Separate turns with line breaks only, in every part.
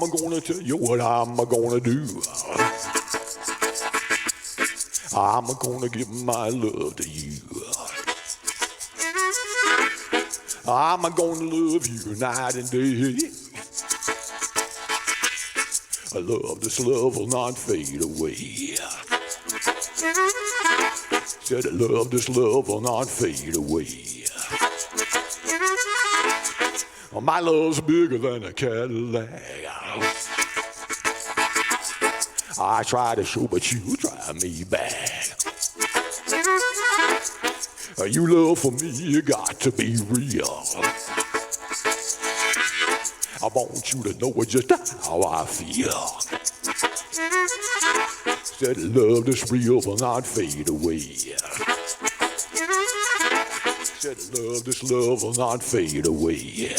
I'm gonna tell you what I'm gonna do. I'm gonna give my love to you. I'm gonna love you night and day. I love, this love will not fade away. Said I love, this love will not fade away. My love's bigger than a Cadillac. I try to show, but you drive me back. Your love for me, you got to be real. I want you to know just how I feel. Said love this real will not fade away. Said love this love will not fade away.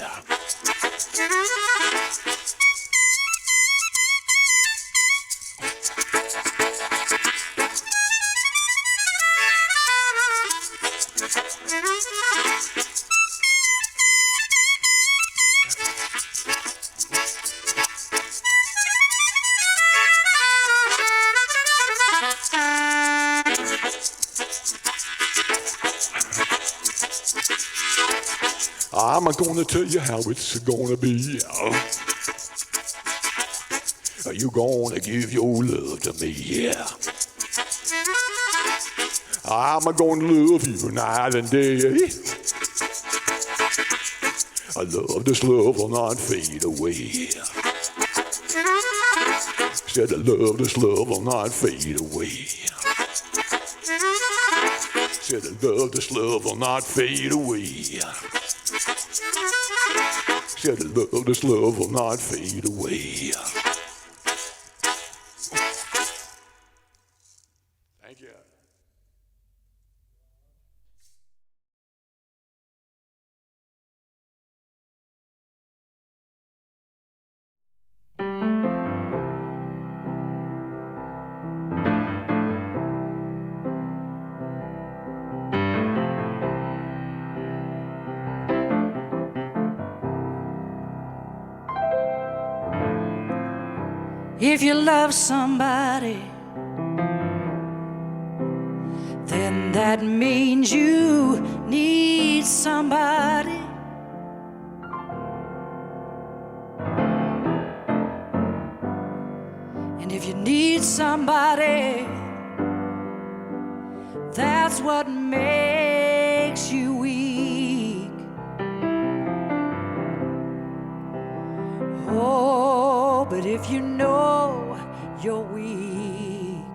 I'm gonna tell you how it's gonna be. You gonna give your love to me. I'm gonna love you night and day. I love, this love will not fade away. Said I love, this love will not fade away. Said I love, this love will not fade away. Said I love, this love will not fade away. Thank you.
If you love somebody, then that means you need somebody. And if you need somebody, that's what makes you weak. Oh, but if you know you're weak,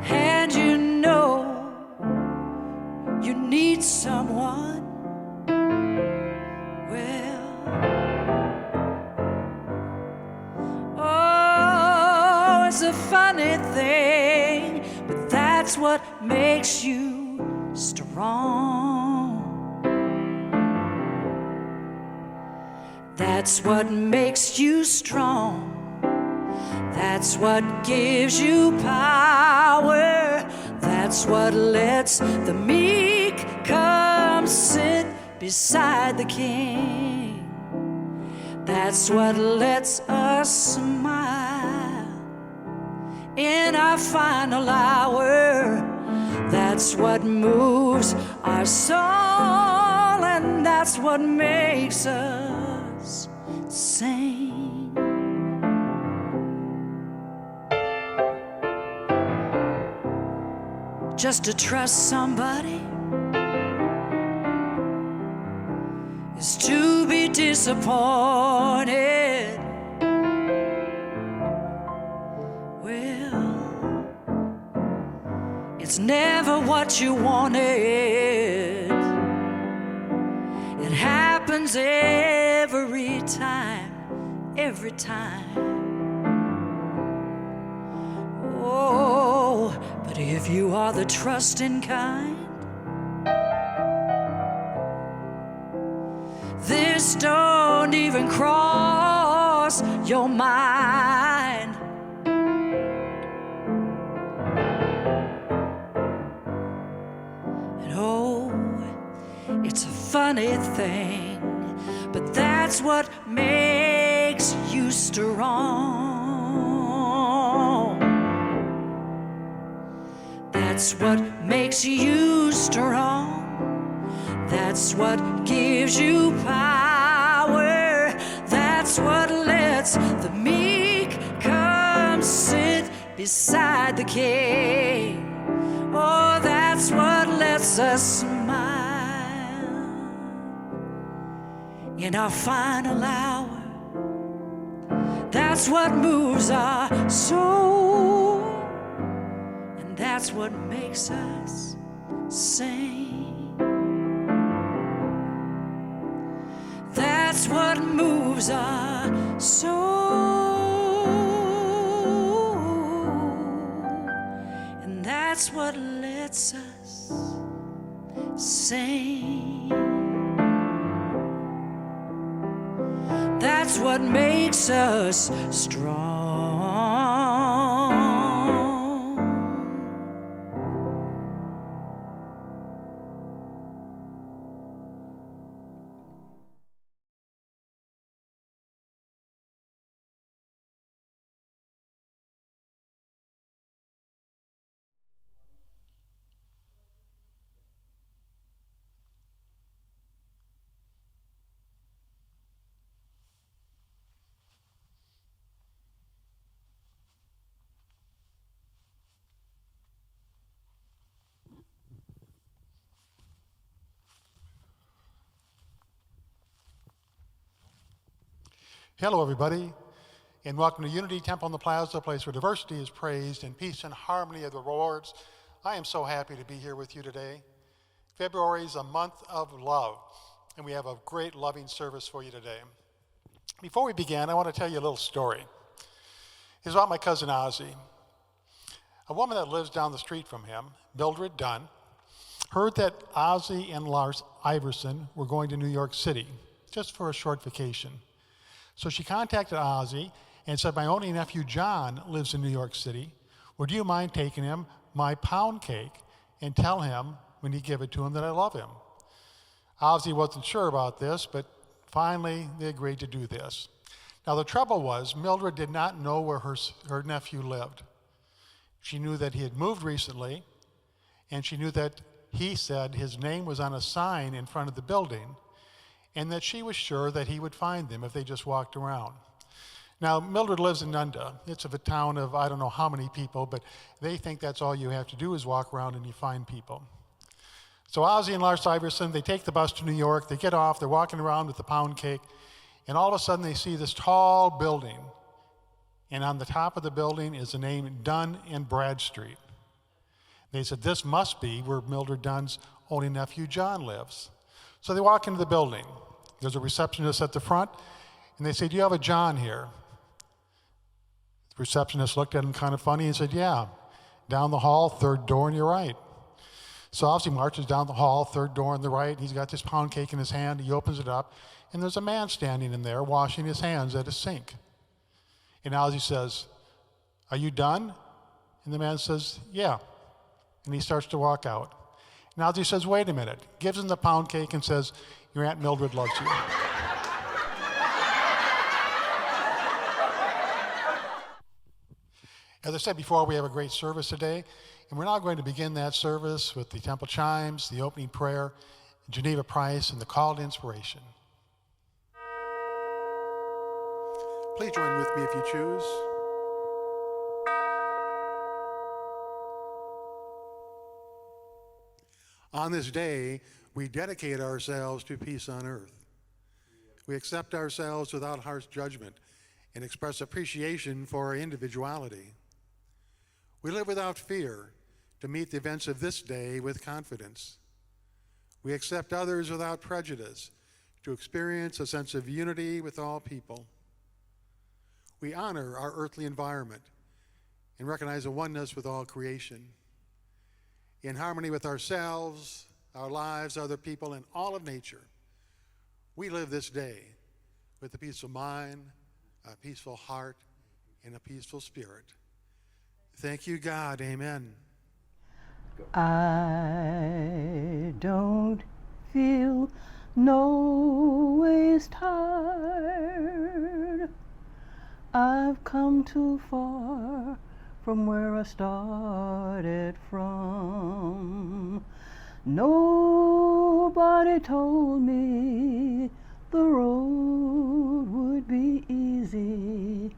and you know you need someone, well, oh, it's a funny thing, but that's what makes you strong. That's what makes you strong. That's what gives you power. That's what lets the meek come sit beside the king. That's what lets us smile in our final hour. That's what moves our soul, and that's what makes us sing. Just to trust somebody is to be disappointed. Well, it's never what you wanted. It happens every time, every time. Oh, but if you are the trusting kind, this don't even cross your mind. And oh, it's a funny thing, but that That's what makes you strong. That's what makes you strong. That's what gives you power. That's what lets the meek come sit beside the king. Oh, that's what lets us smile in our final hour. That's what moves our soul, and that's what makes us sing. That's what moves our soul, and that's what lets us sing. That's what makes us strong.
Hello, everybody, and welcome to Unity Temple on the Plaza, a place where diversity is praised and peace and harmony are the rewards. I am so happy to be here with you today. February is a month of love, and we have a great loving service for you today. Before we begin, I want to tell you a little story. It's about my cousin Ozzy. A woman that lives down the street from him, Mildred Dunn, heard that Ozzy and Lars Iverson were going to New York City just for a short vacation. So she contacted Ozzy and said, my only nephew John lives in New York City. Would you mind taking him my pound cake and tell him when you give it to him that I love him? Ozzy wasn't sure about this, but finally they agreed to do this. Now the trouble was, Mildred did not know where her nephew lived. She knew that he had moved recently, and she knew that he said his name was on a sign in front of the building, and that she was sure that he would find them if they just walked around. Now, Mildred lives in Nunda. It's a town of I don't know how many people, but they think that's all you have to do is walk around and you find people. So Ozzy and Lars Iverson, they take the bus to New York, they get off, they're walking around with the pound cake, and all of a sudden they see this tall building, and on the top of the building is the name Dunn and Bradstreet. They said, this must be where Mildred Dunn's only nephew John lives. So they walk into the building. There's a receptionist at the front, and they say, do you have a John here? The receptionist looked at him kind of funny and said, yeah, down the hall, third door on your right. So Ozzy marches down the hall, third door on the right. He's got this pound cake in his hand. He opens it up, and there's a man standing in there washing his hands at a sink. And Ozzy says, are you done? And the man says, yeah. And he starts to walk out. And Ozzy says, wait a minute. Gives him the pound cake and says, your Aunt Mildred loves you. As I said before, we have a great service today, and we're now going to begin that service with the temple chimes, the opening prayer, Geneva Price, and the call to inspiration. Please join with me if you choose. On this day, we dedicate ourselves to peace on earth. We accept ourselves without harsh judgment and express appreciation for our individuality. We live without fear to meet the events of this day with confidence. We accept others without prejudice to experience a sense of unity with all people. We honor our earthly environment and recognize a oneness with all creation. In harmony with ourselves, our lives, other people, and all of nature, we live this day with a peaceful mind, a peaceful heart, and a peaceful spirit. Thank you, God. Amen.
I don't feel no ways tired. I've come too far from where I started from. Nobody told me the road would be easy.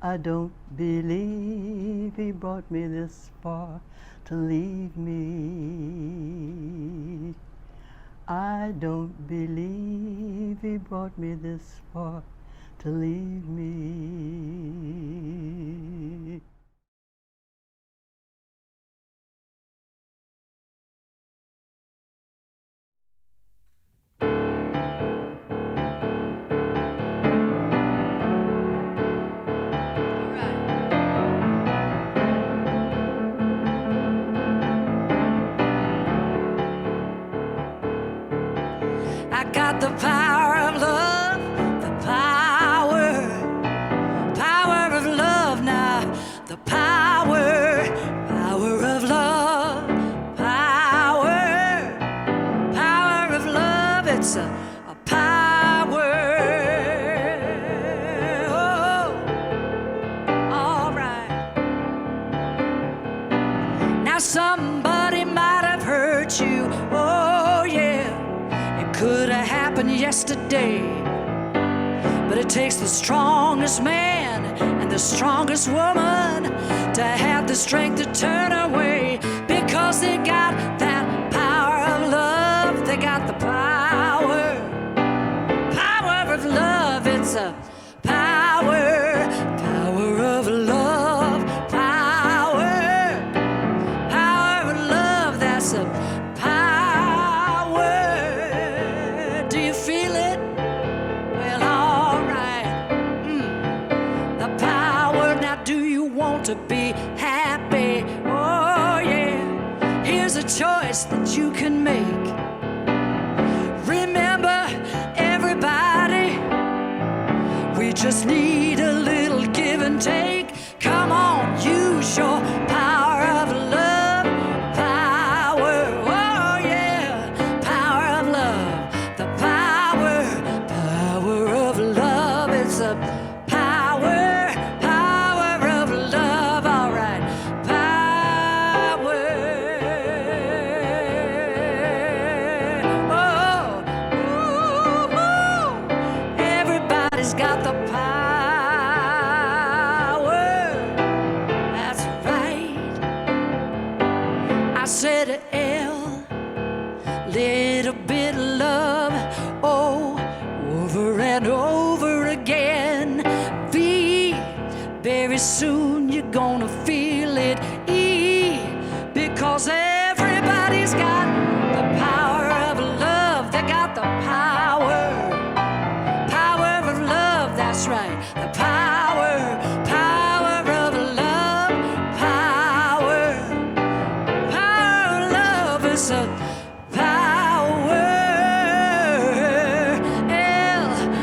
I don't believe he brought me this far to leave me. I don't believe he brought me this far to leave me.
I got the power of love, the power of love now, the power of love, power of love, it's a power. Oh, all right. Now somebody might have hurt you, oh yeah. Could have happened yesterday, but it takes the strongest man and the strongest woman to have the strength to turn away, because they got that power of love. They got the power of love. It's a power of love, power of love. That's a to be happy. Oh yeah, here's a choice that you can make. Remember, everybody, we just need a little give and take. Come on, use your power of love, power. Oh yeah, power of love, the power of love. It's a got the power. That's right. I said L, little bit of love, oh, over and over again. V, very soon you're gonna feel it. E, because everybody's got the power of love. They got the power. That's right, the power of love, power of love is a power, L-O-V-E.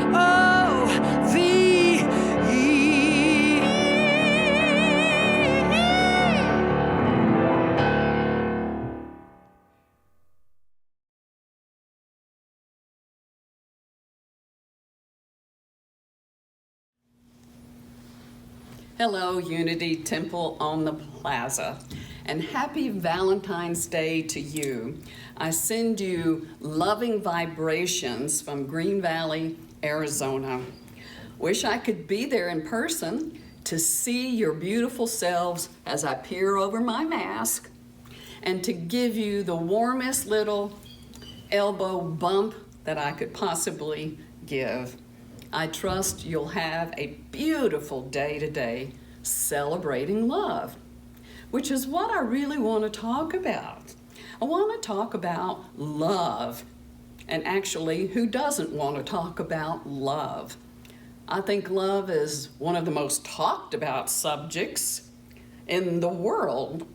Hello, Unity Temple on the Plaza, and happy Valentine's Day to you. I send you loving vibrations from Green Valley, Arizona. Wish I could be there in person to see your beautiful selves as I peer over my mask, and to give you the warmest little elbow bump that I could possibly give. I trust you'll have a beautiful day today celebrating love, which is what I really want to talk about. I want to talk about love, and actually, who doesn't want to talk about love? I think love is one of the most talked about subjects in the world.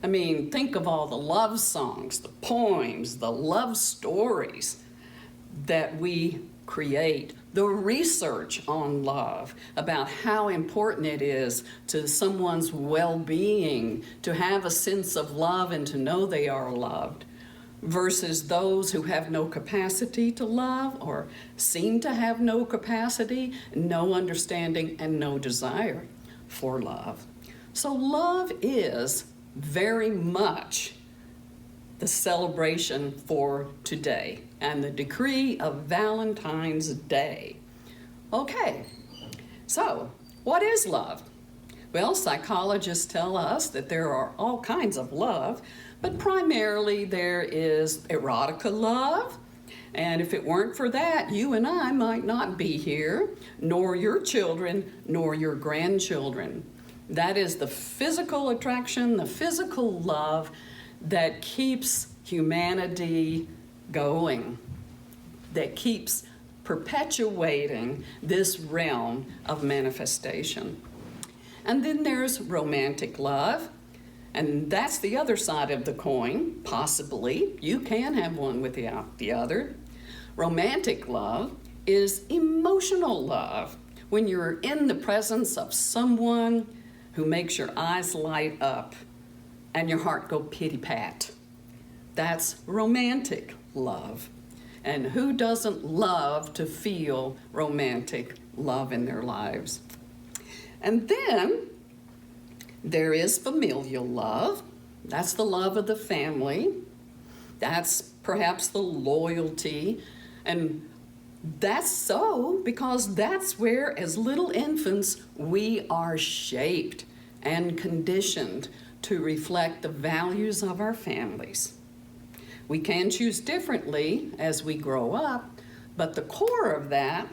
I mean, think of all the love songs, the poems, the love stories that we create, the research on love, about how important it is to someone's well-being to have a sense of love and to know they are loved. versus those who have no capacity to love or seem to have no capacity, no understanding, and no desire for love. So love is very much the celebration for today and the decree of Valentine's Day. Okay, so what is love? Well, psychologists tell us that there are all kinds of love, but primarily there is erotica love. And if it weren't for that, you and I might not be here, nor your children, nor your grandchildren. That is the physical attraction, the physical love that keeps humanity going, that keeps perpetuating this realm of manifestation. And then there's romantic love, and that's the other side of the coin, possibly. You can have one without the other. Romantic love is emotional love, when you're in the presence of someone who makes your eyes light up and your heart go pity-pat. That's romantic love. And who doesn't love to feel romantic love in their lives? And then there is familial love. That's the love of the family. That's perhaps the loyalty. And that's so because that's where, as little infants, we are shaped and conditioned to reflect the values of our families. We can choose differently as we grow up, but the core of that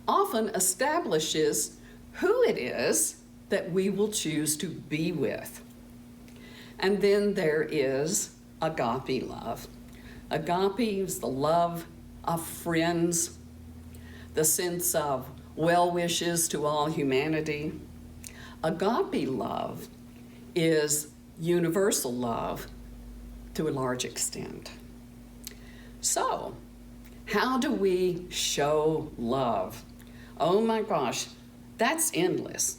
often establishes who it is that we will choose to be with. And then there is agape love. Agape is the love of friends, the sense of well wishes to all humanity. Agape love is universal love to a large extent. So, how do we show love? Oh my gosh, that's endless.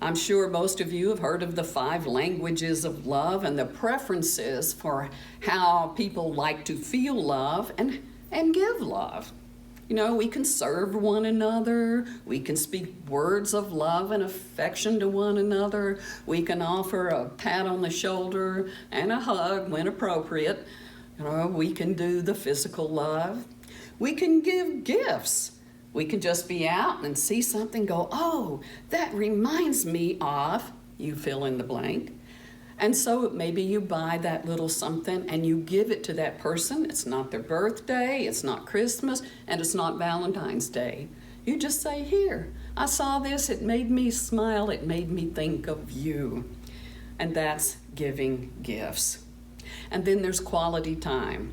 I'm sure most of you have heard of the 5 languages of love and the preferences for how people like to feel love and give love. You know, we can serve one another, we can speak words of love and affection to one another, we can offer a pat on the shoulder and a hug when appropriate. You know, we can do the physical love. We can give gifts. We can just be out and see something, go, oh, that reminds me of, you fill in the blank. And so maybe you buy that little something and you give it to that person. It's not their birthday, it's not Christmas, and it's not Valentine's Day. You just say, here, I saw this, it made me smile, it made me think of you. And that's giving gifts. And then there's quality time.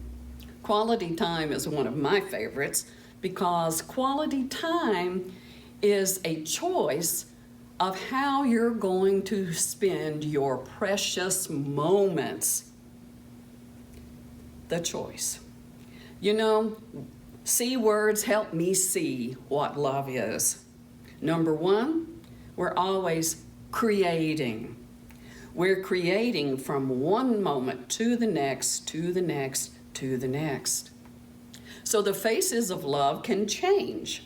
Quality time is one of my favorites because quality time is a choice of how you're going to spend your precious moments. The choice. You know, C words help me see what love is. Number 1, we're always creating. We're creating from one moment to the next, to the next, to the next. So the faces of love can change.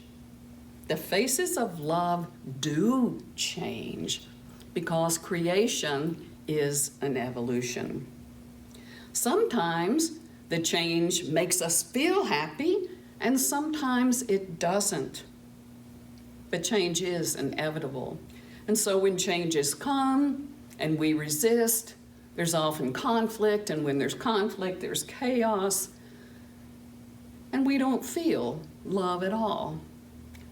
The faces of love do change because creation is an evolution. Sometimes the change makes us feel happy and sometimes it doesn't. But change is inevitable. And so when changes come and we resist, there's often conflict, and when there's conflict, there's chaos, and we don't feel love at all.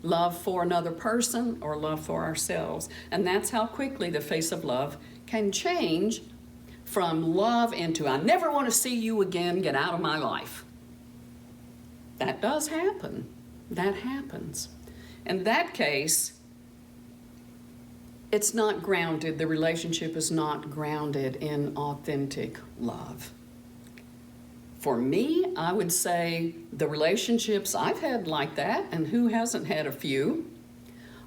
Love for another person or love for ourselves. And that's how quickly the face of love can change from love into, I never want to see you again, get out of my life. That does happen. That happens. In that case, it's not grounded, the relationship is not grounded in authentic love. For me, I would say the relationships I've had like that, and who hasn't had a few,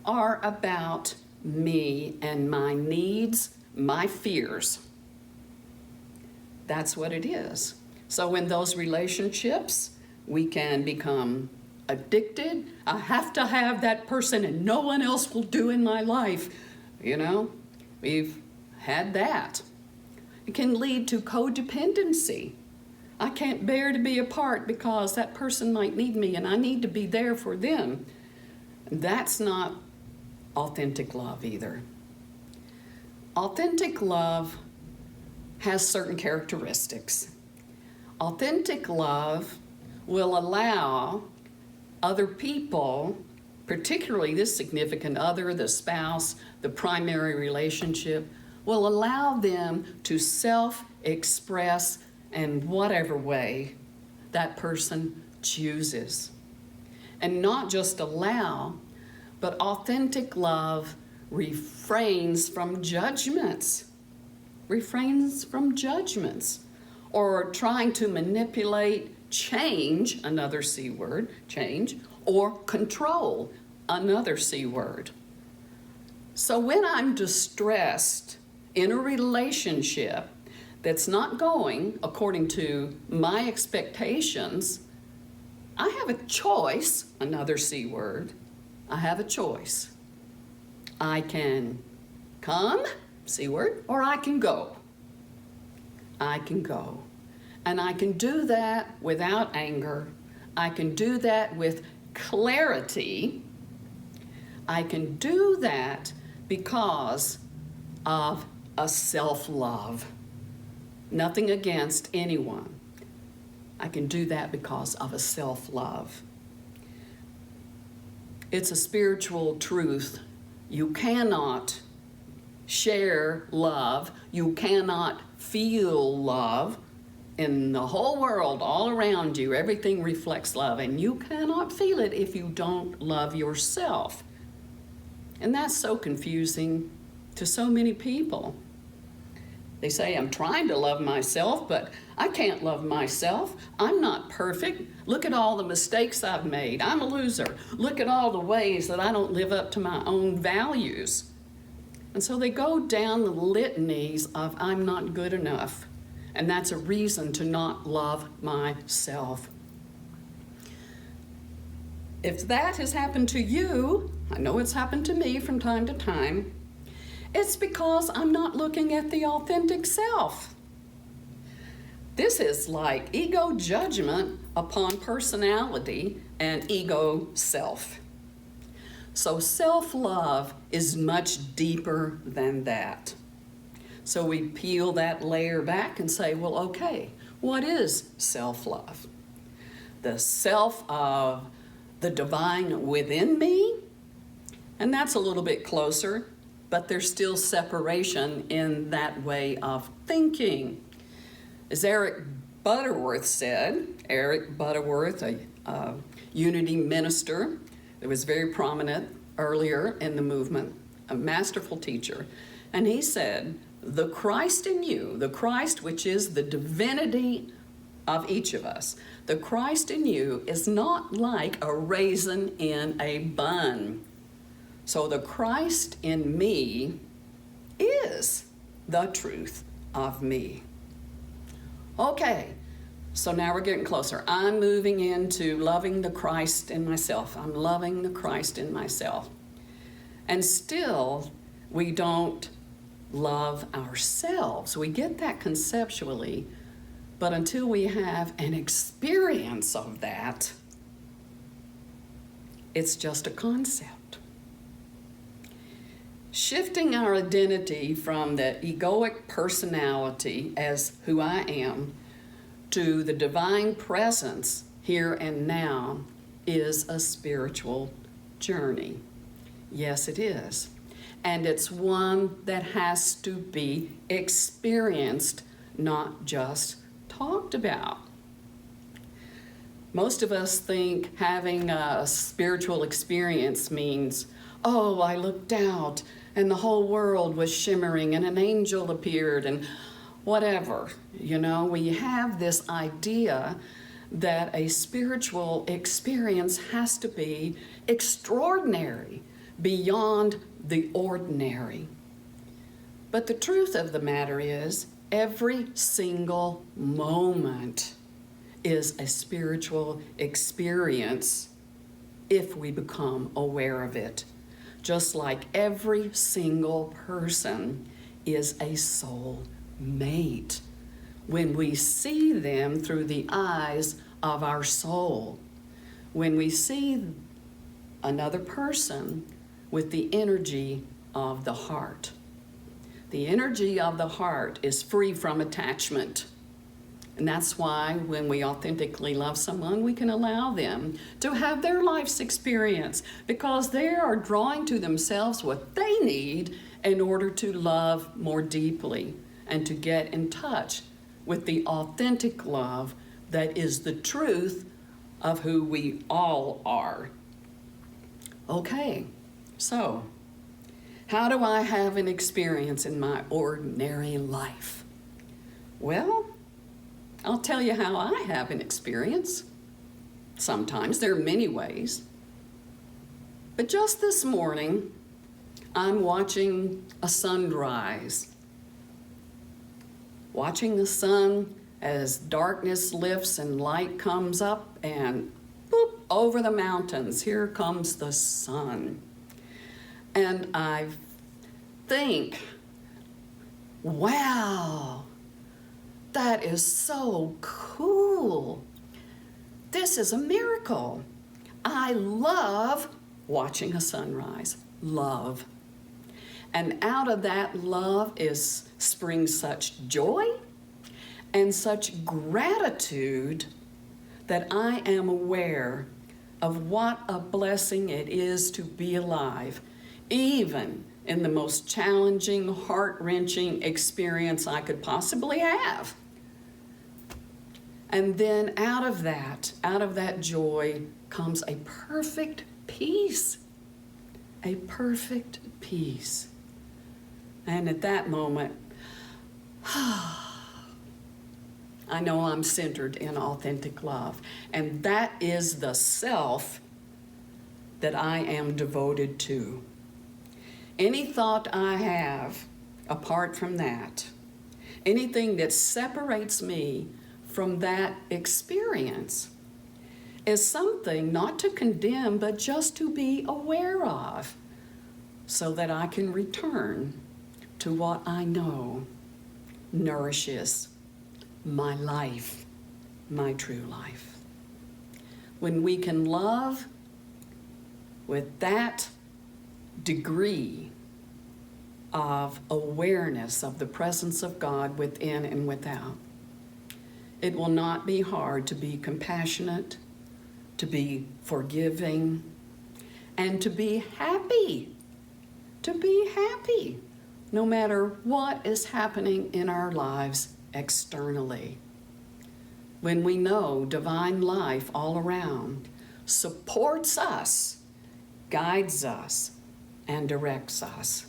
are about me and my needs, my fears. That's what it is. So in those relationships, we can become addicted. I have to have that person and no one else will do in my life. You know, we've had that. It can lead to codependency. I can't bear to be apart because that person might need me and I need to be there for them. That's not authentic love either. Authentic love has certain characteristics. Authentic love will allow other people, particularly this significant other, the spouse, the primary relationship, will allow them to self-express in whatever way that person chooses. And not just allow, but authentic love refrains from judgments. Refrains from judgments. Or trying to manipulate, change, another C word, change, or control, another C word. So when I'm distressed in a relationship that's not going according to my expectations, I have a choice, another C word, I have a choice. I can come, C word, or I can go. I can go. And I can do that without anger. I can do that with clarity. I can do that because of a self-love. Nothing against anyone. I can do that because of a self-love. It's a spiritual truth. You cannot share love. You cannot feel love. In the whole world, all around you, everything reflects love, and you cannot feel it if you don't love yourself. And that's so confusing to so many people. They say, I'm trying to love myself, but I can't love myself. I'm not perfect. Look at all the mistakes I've made. I'm a loser. Look at all the ways that I don't live up to my own values. And so they go down the litanies of I'm not good enough. And that's a reason to not love myself. If that has happened to you, I know it's happened to me from time to time, it's because I'm not looking at the authentic self. This is like ego judgment upon personality and ego self. So self-love is much deeper than that. So we peel that layer back and say, well, okay, what is self-love? The self of the divine within me? And that's a little bit closer, but there's still separation in that way of thinking. As Eric Butterworth said, Eric Butterworth, a unity minister that was very prominent earlier in the movement, a masterful teacher, and he said, the Christ in you, the Christ which is the divinity of each of us, the Christ in you is not like a raisin in a bun. So the Christ in me is the truth of me. Okay, so now we're getting closer. I'm moving into loving the Christ in myself. I'm loving the Christ in myself. And still, we don't love ourselves. We get that conceptually, but until we have an experience of that, it's just a concept. Shifting our identity from the egoic personality as who I am to the divine presence here and now is a spiritual journey. Yes, it is. And it's one that has to be experienced, not just talked about. Most of us think having a spiritual experience means, oh, I looked out and the whole world was shimmering and an angel appeared and whatever. You know, we have this idea that a spiritual experience has to be extraordinary, beyond the ordinary. But the truth of the matter is, every single moment is a spiritual experience if we become aware of it. Just like every single person is a soul mate when we see them through the eyes of our soul. When we see another person with the energy of the heart. The energy of the heart is free from attachment. And that's why when we authentically love someone, we can allow them to have their life's experience, because they are drawing to themselves what they need in order to love more deeply and to get in touch with the authentic love that is the truth of who we all are. Okay, so how do I have an experience in my ordinary life? Well, I'll tell you how I have an experience. Sometimes there are many ways. But just this morning, I'm watching a sunrise. Watching the sun as darkness lifts and light comes up, and boop, over the mountains, here comes the sun. And I think, wow, that is so cool. This is a miracle. I love watching a sunrise. Love. And out of that love springs such joy and such gratitude that I am aware of what a blessing it is to be alive, even in the most challenging, heart-wrenching experience I could possibly have. And then out of that joy comes a perfect peace. A perfect peace. And at that moment, I know I'm centered in authentic love. And that is the self that I am devoted to. Any thought I have apart from that, anything that separates me from that experience, is something not to condemn, but just to be aware of, so that I can return to what I know nourishes my life, my true life. When we can love with that degree of awareness of the presence of God within and without, it will not be hard to be compassionate, to be forgiving, and to be happy. To be happy, no matter what is happening in our lives externally. When we know divine life all around supports us, guides us, and directs us,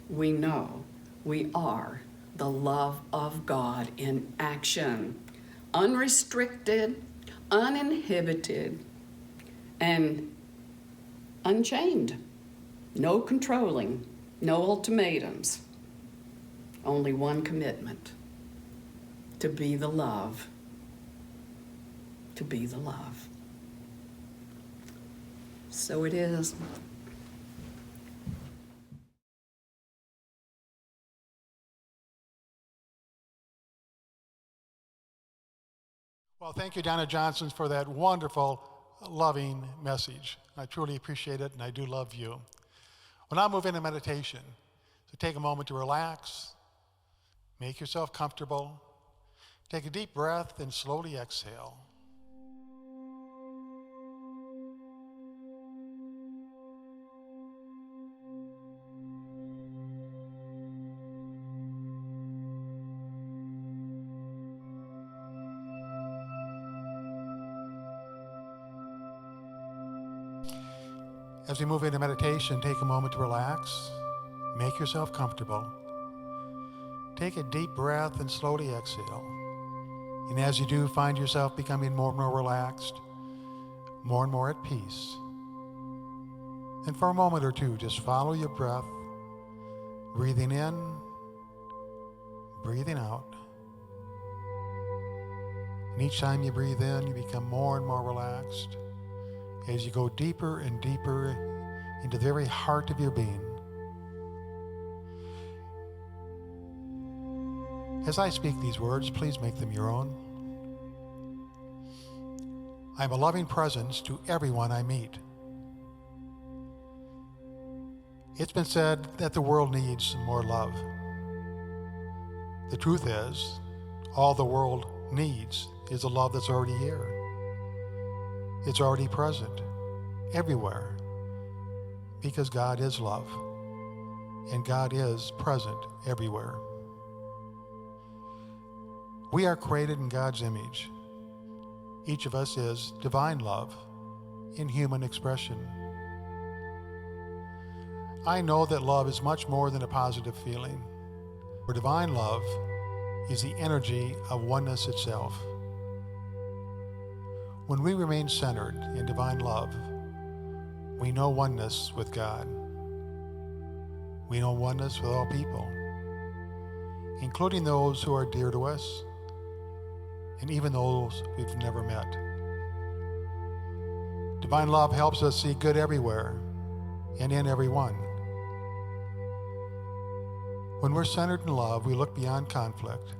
we know we are the love of God in action, unrestricted, uninhibited, and unchained. No controlling, no ultimatums, only one commitment: to be the love, to be the love. So it is.
Well, thank you, Donna Johnson, for that wonderful, loving message. I truly appreciate it, and I do love you. We'll now move into meditation. So take a moment to relax, make yourself comfortable, take a deep breath, and slowly exhale. As we move into meditation, take a moment to relax, make yourself comfortable. Take a deep breath and slowly exhale. And as you do, find yourself becoming more and more relaxed, more and more at peace. And for a moment or two, just follow your breath, breathing in, breathing out. And each time you breathe in, you become more and more relaxed as you go deeper and deeper into the very heart of your being. As I speak these words, please make them your own. I am a loving presence to everyone I meet. It's been said that the world needs more love. The truth is, all the world needs is a love that's already here. It's already present everywhere because God is love and God is present everywhere. We are created in God's image. Each of us is divine love in human expression. I know that love is much more than a positive feeling. For divine love is the energy of oneness itself. When we remain centered in divine love, we know oneness with God. We know oneness with all people, including those who are dear to us, and even those we've never met. Divine love helps us see good everywhere and in everyone. When we're centered in love, we look beyond conflict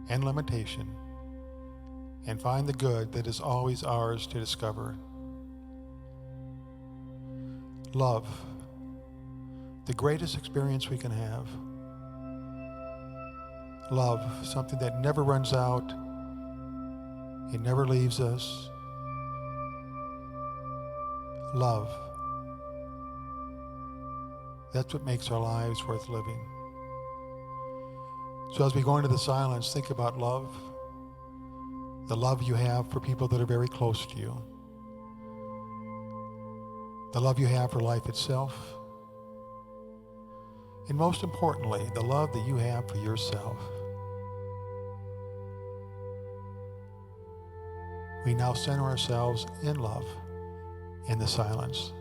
and limitation and find the good that is always ours to discover. Love, the greatest experience we can have. Love, something that never runs out, it never leaves us. Love, that's what makes our lives worth living. So as we go into the silence, think about love, the love you have for people that are very close to you, the love you have for life itself, and most importantly, the love that you have for yourself. We now center ourselves in love in the silence.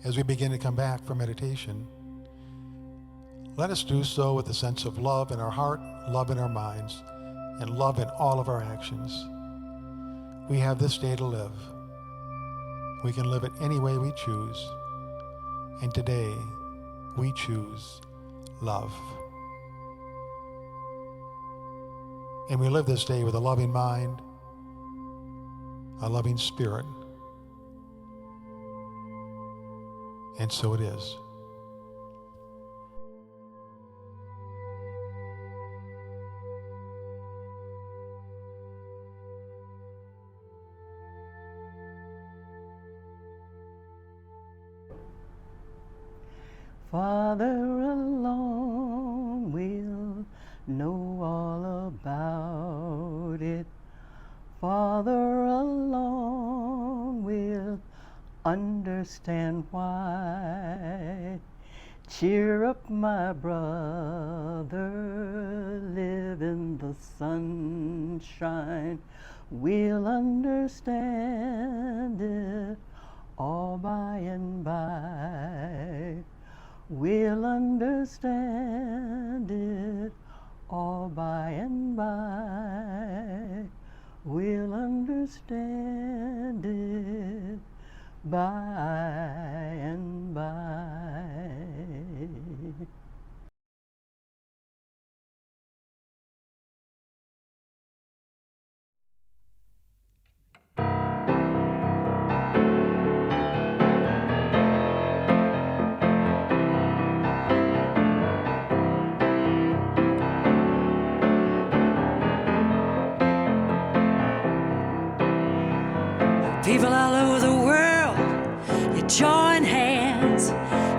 as we begin to come back for meditation, let us do so with a sense of love in our heart, love in our minds, and love in all of our actions. We have this day to live. We can live it any way we choose. And today, we choose love. And we live this day with a loving mind, a loving spirit. And so it is.
Father alone will know all about it. Father alone will understand why. Cheer up, my brother, live in the sunshine. We'll understand it all by and by. We'll understand it all by and by. We'll understand it by and by.
People all over the world, you join hands,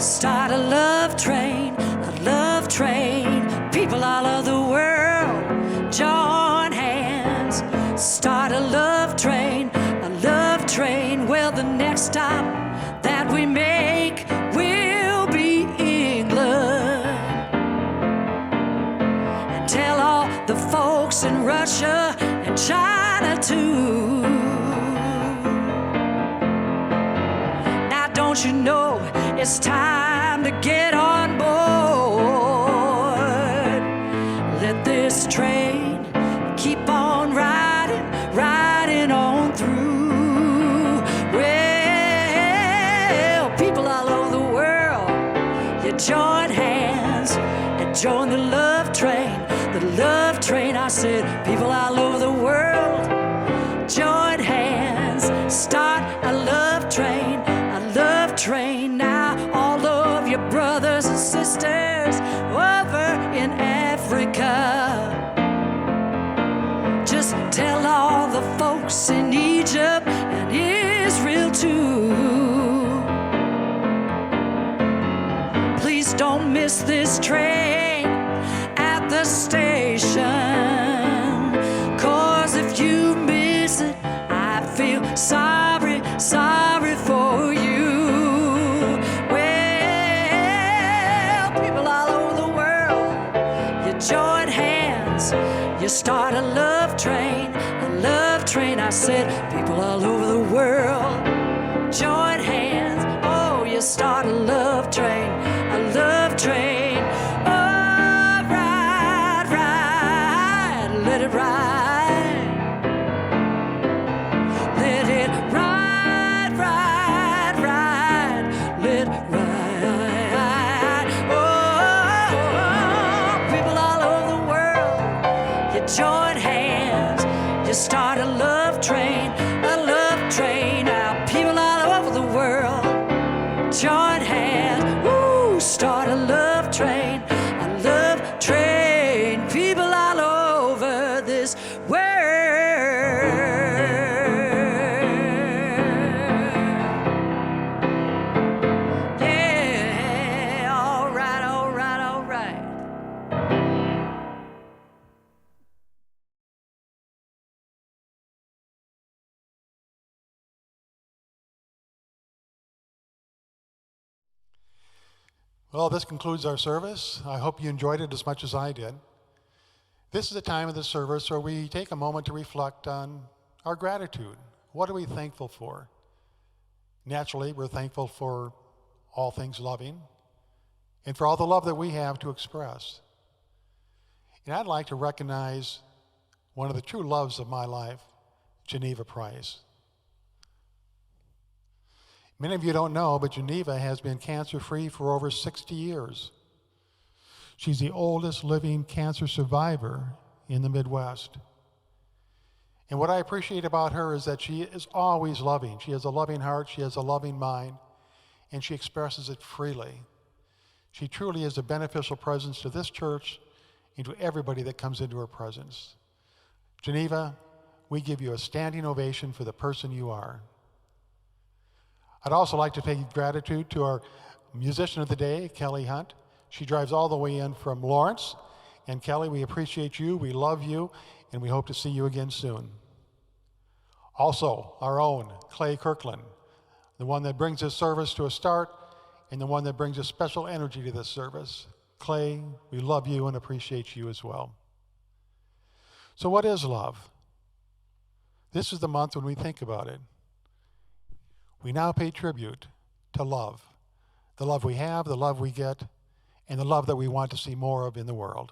start a love train, a love train. People all over the world, join hands, start a love train, a love train. Well, the next stop that we make will be England. And tell all the folks in Russia and China too. Don't you know it's time to get on board? Let this train keep on riding, riding on through. Well, people all over the world, you join hands and join the love train, the love train. I said, people all over the world, join hands, start a love train, train. Now all of your brothers and sisters over in Africa, just tell all the folks in Egypt and Israel too. Please don't miss this train at the station, 'cause if you miss it, I feel sorry, sorry for you. Join hands, you start a love train, a love train. I said, people all over the world, join hands, oh, you start a love train, a love train. Oh, ride, ride, let it ride. Let it ride, ride, ride, let it ride. Join hands, you start a love train, a love train. Now people all over the world, join hands, woo, start a love train, a love train. People all over this world. Yeah, all right, all right, all right.
Well, this concludes our service. I hope you enjoyed it as much as I did. This is the time of the service where we take a moment to reflect on our gratitude. What are we thankful for? Naturally, we're thankful for all things loving, and for all the love that we have to express. And I'd like to recognize one of the true loves of my life, Geneva Price. Many of you don't know, but Geneva has been cancer-free for over 60 years. She's the oldest living cancer survivor in the Midwest. And what I appreciate about her is that she is always loving. She has a loving heart, she has a loving mind, and she expresses it freely. She truly is a beneficial presence to this church and to everybody that comes into her presence. Geneva, we give you a standing ovation for the person you are. I'd also like to pay gratitude to our musician of the day, Kelly Hunt. She drives all the way in from Lawrence. And Kelly, we appreciate you, we love you, and we hope to see you again soon. Also, our own Clay Kirkland, the one that brings this service to a start and the one that brings a special energy to this service. Clay, we love you and appreciate you as well. So what is love? This is the month when we think about it. We now pay tribute to love. The love we have, the love we get, and the love that we want to see more of in the world.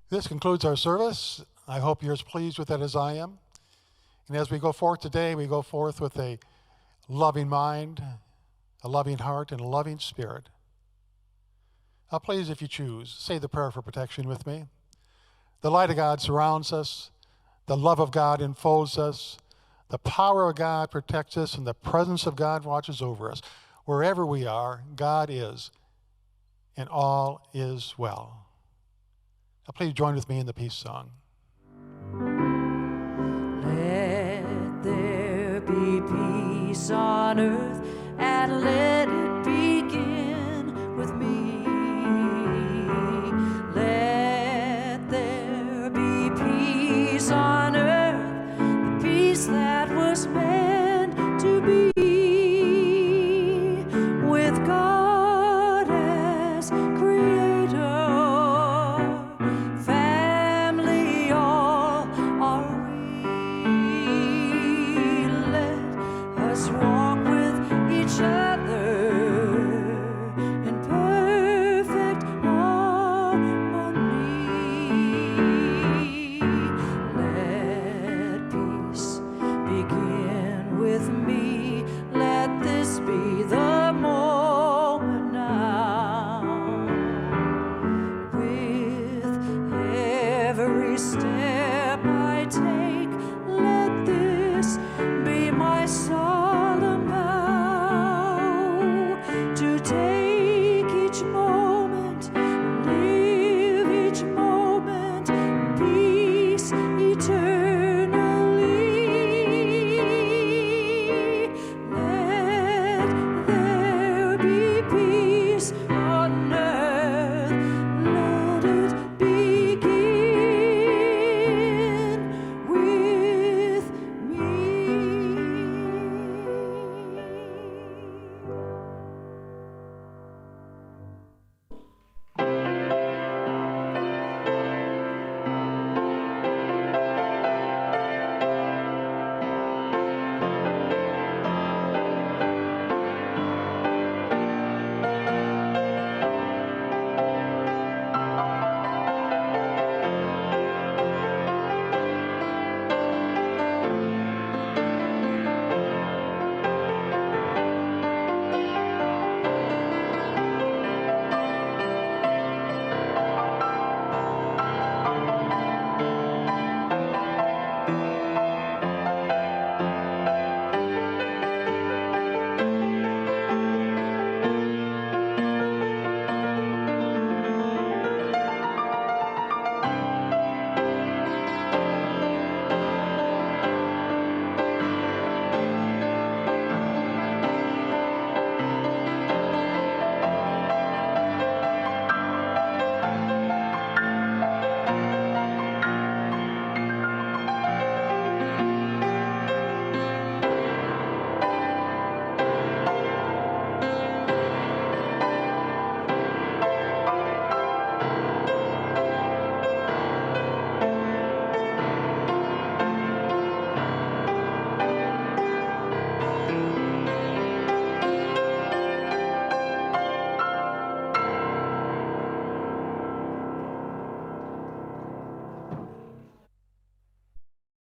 This concludes our service. I hope you're as pleased with that as I am. And as we go forth today, we go forth with a loving mind, a loving heart, and a loving spirit. Now, please, if you choose, say the prayer for protection with me. The light of God surrounds us. The love of God enfolds us. The power of God protects us, and the presence of God watches over us. Wherever we are, God is, and all is well. Now, please join with me in the peace song.
Let there be peace on earth, and let it begin with me. Let there be peace on earth, the peace that was meant to be, with God as creator, family all are we. Let us walk with each other in perfect harmony. Let peace begin with me. Let this be the moment now. With every step I take,